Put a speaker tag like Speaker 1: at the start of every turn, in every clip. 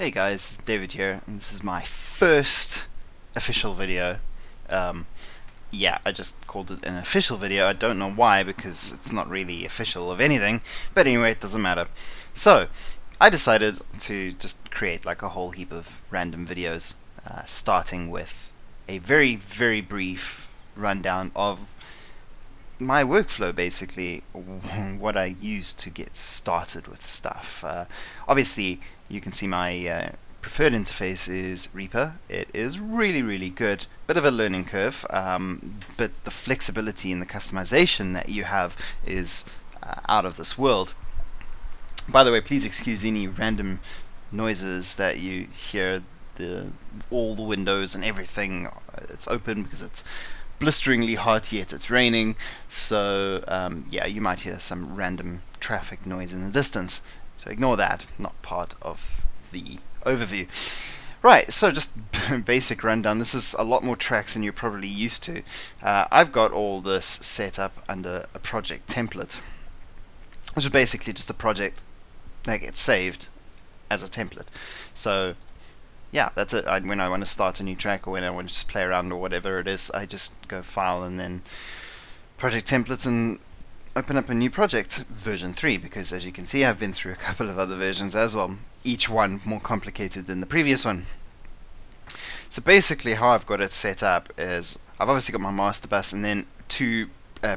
Speaker 1: Hey guys, David here, and this is my first official video. Yeah, I just called it an official video. I don't know why, because it's not really official of anything, but anyway, it doesn't matter. So, I decided to just create like a whole heap of random videos, starting with a very, very brief rundown of my workflow, basically what I use to get started with stuff. Obviously, you can see my preferred interface is Reaper. It is really, really good. Bit of a learning curve, but the flexibility and the customization that you have is out of this world. By the way, please excuse any random noises that you hear. All the windows and everything, it's open because it's blisteringly hot, yet it's raining, so yeah, you might hear some random traffic noise in the distance, so ignore that, not part of the overview. Right, so just basic rundown. This is a lot more tracks than you're probably used to. I've got all this set up under a project template, which is basically just a project that gets saved as a template. So yeah, that's it. When I want to start a new track, or when I want to just play around, or whatever it is, I just go File and then Project Templates and open up a new project, version 3, because as you can see, I've been through a couple of other versions as well, each one more complicated than the previous one. So basically how I've got it set up is, I've obviously got my master bus and then two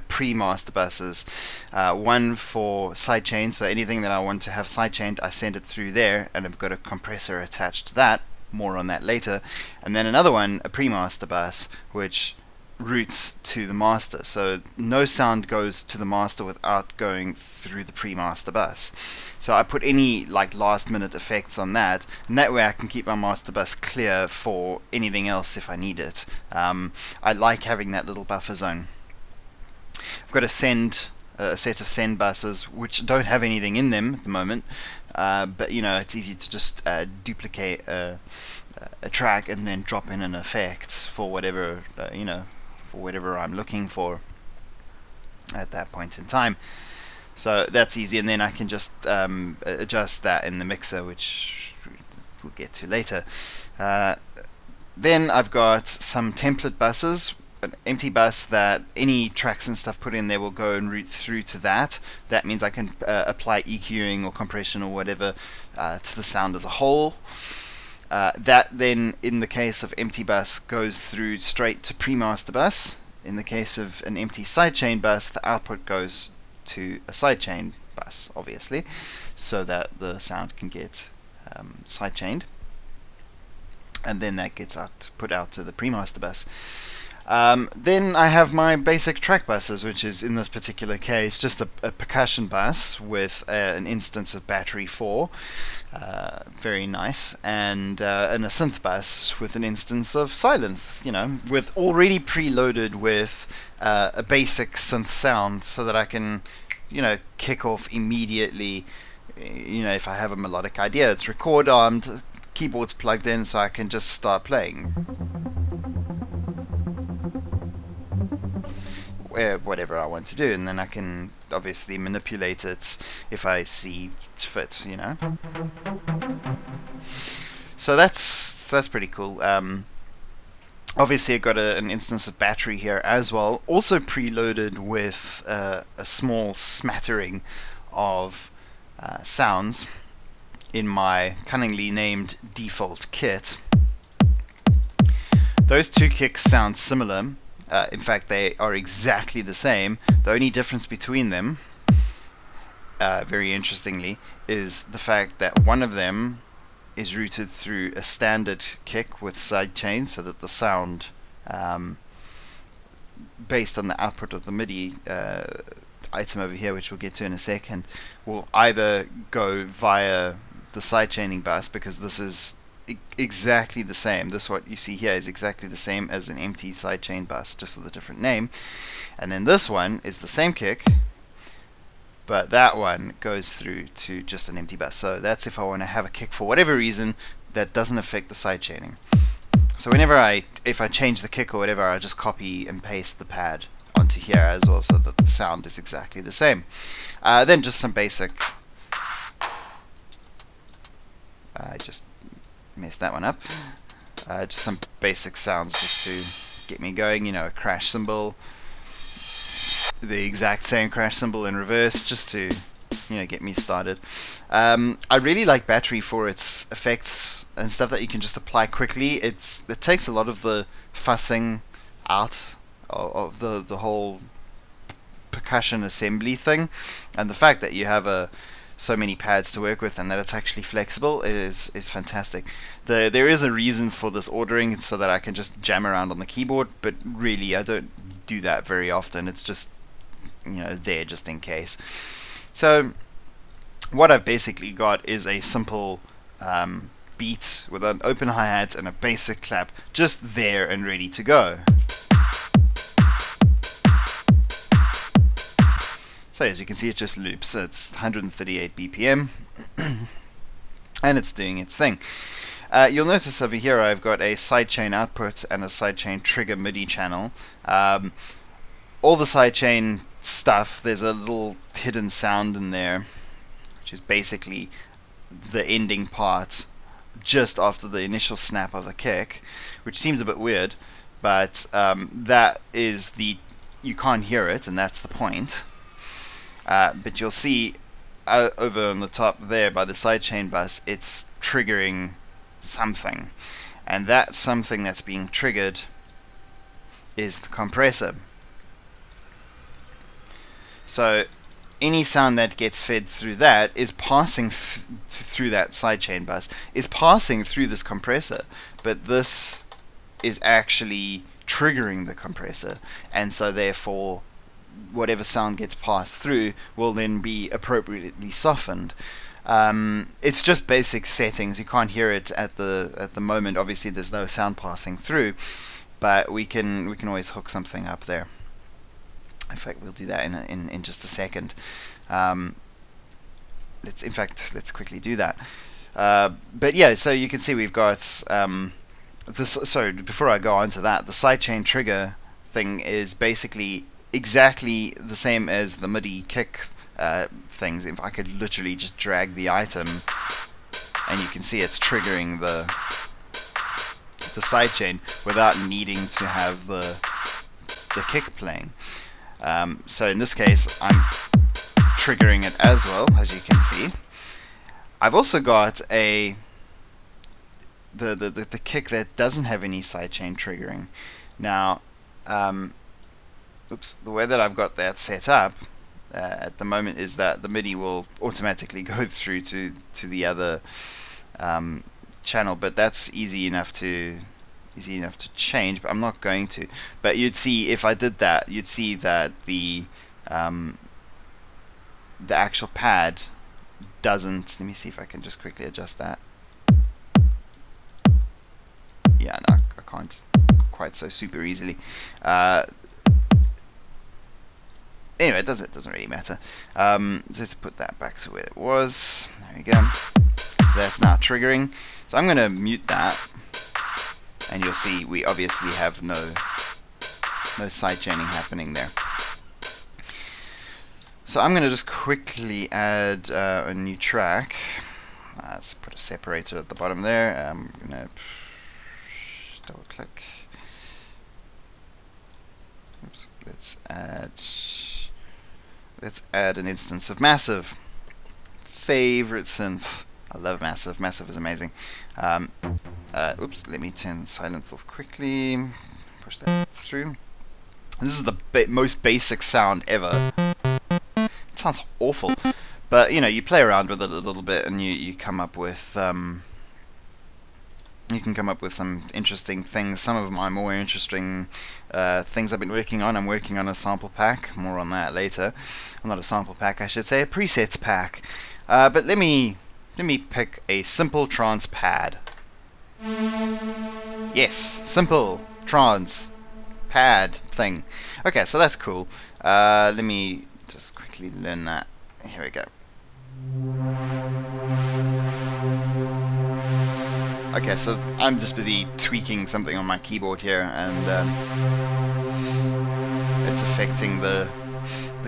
Speaker 1: pre-master buses, one for sidechain, so anything that I want to have sidechained, I send it through there, and I've got a compressor attached to that. More on that later. And then another one, a pre-master bus, which routes to the master. So no sound goes to the master without going through the pre-master bus. So I put any like last minute effects on that, and that way I can keep my master bus clear for anything else if I need it. I like having that little buffer zone. I've got a set of send buses which don't have anything in them at the moment, but you know, it's easy to just duplicate a track and then drop in an effect for whatever for whatever I'm looking for at that point in time. So that's easy, and then I can just adjust that in the mixer, which we'll get to later. Then I've got some template buses, an empty bus that any tracks and stuff put in there will go and route through to that. That means I can apply EQing or compression or whatever to the sound as a whole. That then, in the case of empty bus, goes through straight to pre-master bus. In the case of an empty sidechain bus, the output goes to a sidechain bus, obviously, so that the sound can get sidechained, and then that gets put out to the pre-master bus. Then I have my basic track buses, which is in this particular case just a percussion bus with an instance of battery 4, very nice, and a synth bus with an instance of silence, with already preloaded with a basic synth sound, so that I can, kick off immediately. If I have a melodic idea, it's record armed, keyboard's plugged in, so I can just start playing whatever I want to do, and then I can obviously manipulate it if I see fit, So that's pretty cool. Obviously I got an instance of battery here as well, also preloaded with a small smattering of sounds in my cunningly named default kit. Those two kicks sound similar. In fact, they are exactly the same. The only difference between them, very interestingly, is the fact that one of them is routed through a standard kick with sidechain, so that the sound, based on the output of the MIDI item over here, which we'll get to in a second, will either go via the sidechaining bus, because this is exactly the same. What you see here is exactly the same as an empty sidechain bus, just with a different name. And then this one is the same kick, but that one goes through to just an empty bus. So that's if I want to have a kick for whatever reason that doesn't affect the sidechaining. So if I change the kick or whatever, I just copy and paste the pad onto here as well, so that the sound is exactly the same. Then just some basic, just messed that one up. Just some basic sounds just to get me going. You know, a crash cymbal, the exact same crash cymbal in reverse, just to, you know, get me started. I really like Battery for its effects and stuff that you can just apply quickly. It takes a lot of the fussing out of the whole percussion assembly thing, and the fact that you have so many pads to work with and that it's actually flexible is fantastic. There is a reason for this ordering. It's so that I can just jam around on the keyboard, but really I don't do that very often. It's just, you know, there just in case. So what I've basically got is a simple beat with an open hi-hat and a basic clap just there and ready to go. So as you can see, it just loops. It's 138 BPM and it's doing its thing. You'll notice over here I've got a sidechain output and a sidechain trigger MIDI channel. All the sidechain stuff, there's a little hidden sound in there, which is basically the ending part just after the initial snap of the kick, which seems a bit weird, but that is you can't hear it, and that's the point. But you'll see over on the top there by the sidechain bus, it's triggering something, and that something that's being triggered is the compressor. So any sound that gets fed through that is passing through that sidechain bus, is passing through this compressor, but this is actually triggering the compressor, and so therefore whatever sound gets passed through will then be appropriately softened. It's just basic settings. You can't hear it at the moment. Obviously, there's no sound passing through, but we can always hook something up there. In fact, we'll do that in just a second. Let's quickly do that. But yeah, so you can see we've got this. So before I go on to that, the sidechain trigger thing is basically exactly the same as the MIDI kick things. If I could literally just drag the item, and you can see it's triggering the sidechain without needing to have the kick playing. So in this case, I'm triggering it as well, as you can see. I've also got the kick that doesn't have any sidechain triggering. Now, the way that I've got that set up at the moment is that the MIDI will automatically go through to the other channel, but that's easy enough to change, but I'm not going to. But you'd see, if I did that, you'd see that the actual pad doesn't. Let me see if I can just quickly adjust that. Yeah, no, I can't quite so super easily. Anyway, it doesn't really matter. Let's put that back to where it was. There we go. So that's now triggering. So I'm going to mute that, and you'll see we obviously have no sidechaining happening there. So I'm going to just quickly add a new track. Let's put a separator at the bottom there. I'm going to double click. Oops. Let's add an instance of Massive. Favorite synth. I love Massive. Massive is amazing. Oops, let me turn silent off quickly. Push that through. This is the most basic sound ever. It sounds awful, but you know, you play around with it a little bit, and you come up with you can come up with some interesting things. Some of my more interesting things I've been working on. I'm working on a sample pack. More on that later. Well, not a sample pack, I should say, a presets pack. But let me pick a simple trance pad. Yes, simple trance pad thing. Okay, so that's cool. Let me just quickly learn that. Here we go. Okay, so I'm just busy tweaking something on my keyboard here, and it's affecting the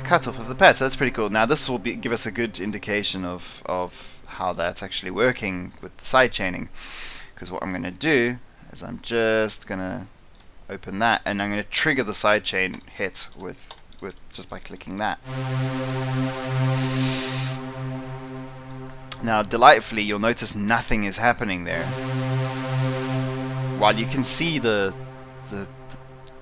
Speaker 1: cutoff of the pad, so that's pretty cool. Now this will give us a good indication of how that's actually working with the sidechaining. because what I'm going to do is I'm just going to open that, and I'm going to trigger the sidechain hit with just by clicking that. Now, delightfully, you'll notice nothing is happening there. While you can see the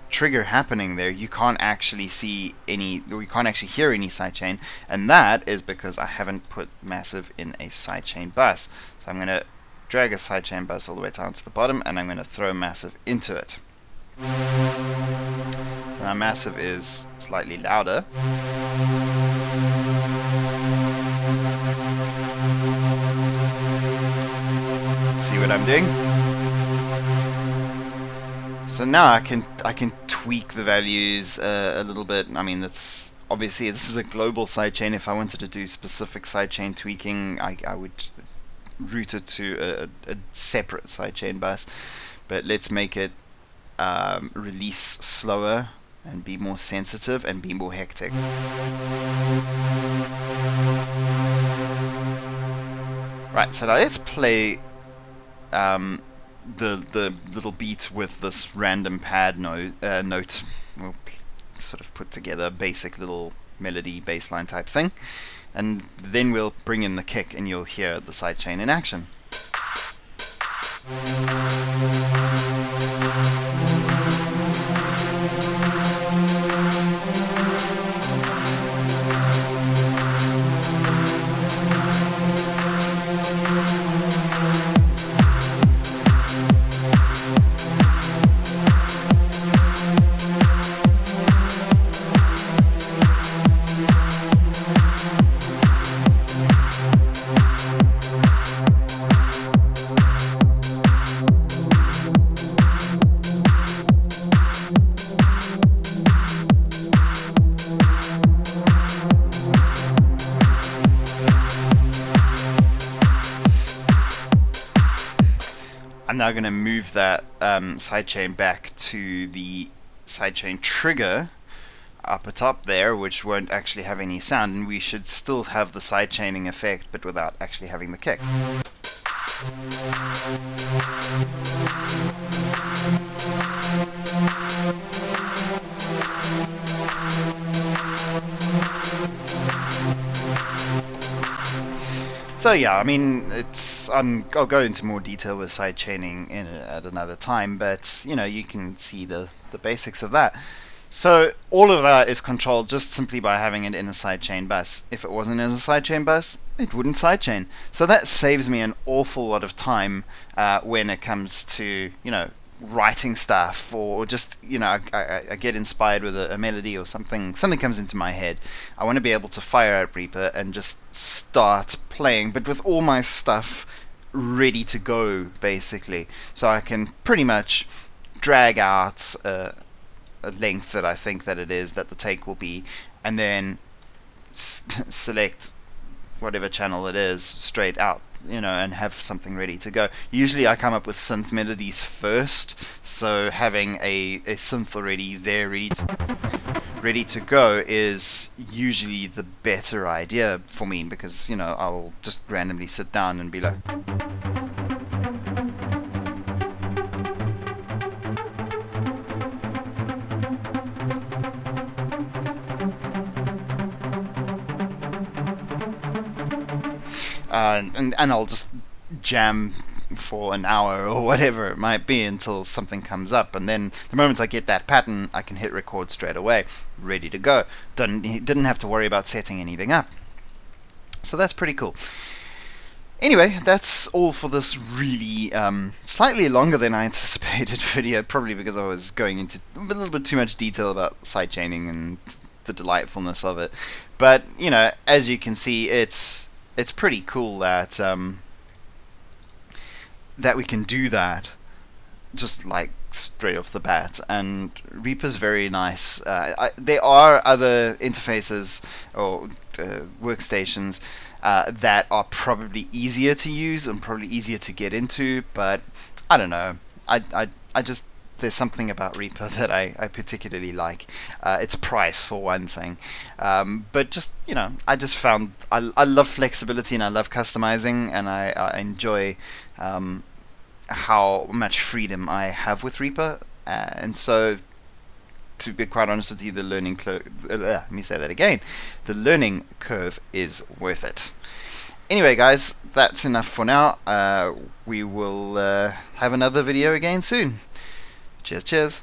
Speaker 1: trigger happening there, you can't actually see any, or you can't actually hear any sidechain, and that is because I haven't put massive in a sidechain bus. So I'm going to drag a sidechain bus all the way down to the bottom, and I'm going to throw massive into it. So now massive is slightly louder. See what I'm doing? So now I can tweak the values a little bit. I mean, that's obviously, this is a global sidechain. If I wanted to do specific sidechain tweaking, I would route it to a separate sidechain bus. But let's make it release slower and be more sensitive and be more hectic. Right, so now let's play the little beat with this random pad note. We'll sort of put together a basic little melody bassline type thing, and then we'll bring in the kick and you'll hear the sidechain in action. I'm now going to move that sidechain back to the sidechain trigger up atop there, which won't actually have any sound, and we should still have the sidechaining effect but without actually having the kick. So yeah, I mean, I'll go into more detail with sidechaining at another time, but you know, you can see the basics of that. So all of that is controlled just simply by having it in a sidechain bus. If it wasn't in a sidechain bus, it wouldn't sidechain. So that saves me an awful lot of time when it comes to, you know, writing stuff, or just, you know, I get inspired with a melody or something comes into my head. I want to be able to fire out Reaper and just start playing, but with all my stuff ready to go, basically. So I can pretty much drag out a length that I think that it is, that the take will be, and then select whatever channel it is straight out, you know, and have something ready to go. Usually I come up with synth melodies first, so having a synth already there ready to go is usually the better idea for me, because, you know, I'll just randomly sit down and be like, and I'll just jam for an hour or whatever it might be until something comes up, and then the moment I get that pattern, I can hit record straight away, ready to go. Didn't have to worry about setting anything up. So that's pretty cool. Anyway, that's all for this really slightly longer than I anticipated video, probably because I was going into a little bit too much detail about sidechaining and the delightfulness of it. But, you know, as you can see, it's pretty cool that that we can do that just like straight off the bat, and Reaper's very nice. There are other interfaces or workstations that are probably easier to use and probably easier to get into, but I don't know. I just, there's something about Reaper that I particularly like. Its price, for one thing. But just, you know, I just found, I love flexibility and I love customizing, and I enjoy how much freedom I have with Reaper, and so to be quite honest with you, the learning let me say that again. The learning curve is worth it. Anyway, guys, that's enough for now. We will have another video again soon. Cheers, cheers.